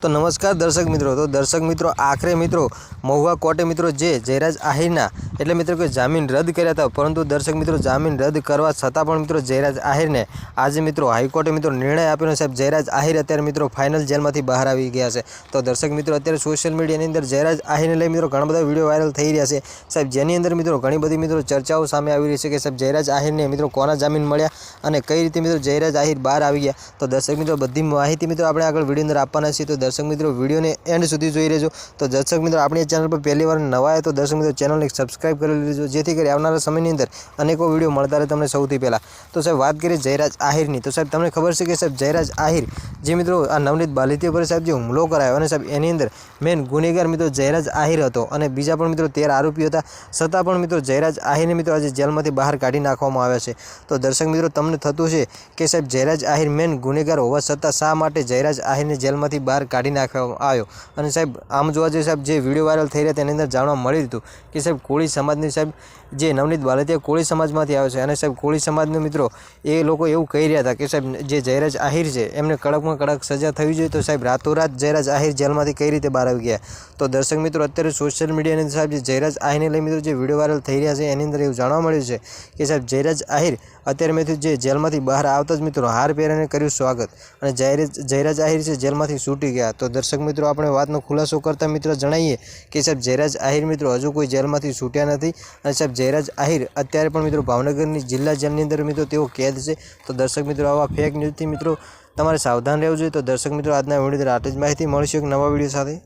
तो नमस्कार दर्शक मित्रों आखरे मित्रों महुआ कोर्टे मित्रों जे जयराज आहिरना एटले मित्रों के जामीन रद्द कर्या था, परंतु दर्शक मित्रों जामीन रद्द करवा छतां पण मित्रों जयराज आहिरने आज मित्रों हाईकोर्टे मित्रों निर्णय आप्यो। साहेब जयराज आहिर अत्यारे मित्रों फाइनल जेलमांथी बहार आवी गया है। तो दर्शक मित्रों अत्यारे सोशल मीडियानी अंदर जयराज आहिरने लई मित्रों घणा बधा विडियो वायरल थई रह्या छे साहेब, जेनी अंदर मित्रों घणी बधी मित्रों चर्चाओ सामे आवी रही छे कि साहेब जयराज आहिरने मित्रों कोना जामीन मळ्या अने कई रीते मित्रों जयराज आहिर बहार आवी गया। तो दर्शक मित्रों बधी माहिती मित्रों आपणे आगळ विडियो अंदर आपवाना छीए। तो दर्शक मित्रों विडियो एंड सुधी जोई रहेजो। तो दर्शक मित्रों अपनी चैनल पर पहली बार नवा है तो दर्शक मित्रों चैनल ने सब्सक्राइब कर लीजिए, जेथी करी आवनारा समयनी अंदर अनेकों विडियो मळता रहे तमने सौथी पहला। तो साहेब बात करिए जयराज आहिरनी, तो साहेब तमने खबर है कि साहेब जयराज आहिर जे मित्रों आ नवनीत बालितिया पर साहेब जो हुमलो करायो अने साहेब एनी अंदर मेन गुनेगार मित्रों जयराज आहिर हतो अने बीजा पण मित्रों 13 आरोपी हता, छतां पण मित्रों जयराज आहिरने मित्रों आज जेलमांथी बहार काढी नाखवामां आव्या छे। तो दर्शक मित्रों तमने थतुं छे कि साहेब जयराज आहिर मेन गुनेगार होवा छतां शा माटे जयराज आहिरने जेलमांथी बहार काढी नाखवामां आव्यो। अने साहेब आम जोवा जईए साहेब जे विडियो वायरल थई रह्या तेनी अंदर जाणवा मळी हतुं कि साहेब कोळी समाजनी साहेब जे नवनीत बालितिया कोळी समाजमांथी आवे छे अने साहेब कोळी समाजने मित्रों ए लोको एवुं कही रह्या हता कि साहेब जे जयराज आहिर छे एमने कड़कमां कड़क सजा थवी जोईए। तो साहेब रातोरात जयराज आहिर जेलमांथी कई रीते बहार आवी गया। तो दर्शक मित्रों अत्यारे सोशल मीडियानी अंदर साहेब जे जयराज आहिरने लई मित्रों जे विडियो वायरल थई रह्या छे एनी अंदर एवुं जाणवा मळ्युं छे कि साहेब जयराज आहिर अत्यारे मित्रों जे जेलमांथी बहार आवता ज मित्रों हार पहिरीने कर्युं स्वागत अने जयराज आहिर छे जेलमांथी छूटी गया। तो दर्शक मित्रों आपणे वातनो खुलासो करता मित्रों जणावीए कि साहेब जयराज आहिर मित्रों हजू कोई जेलमांथी छूट्या नथी अने साहेब जयराज आहिर अत्यारे पण मित्रों भावनगरनी जिल्ला जेलनी अंदर मित्रों तेओ कैद छे। तो दर्शक मित्रों आवा फेक न्यूज़थी मित्रों तमारे सावधान रहेवुं जोईए। तो दर्शक मित्रों आजना विडियो आटली ज माहिती, मळीशुं एक नवा विडियो साथे।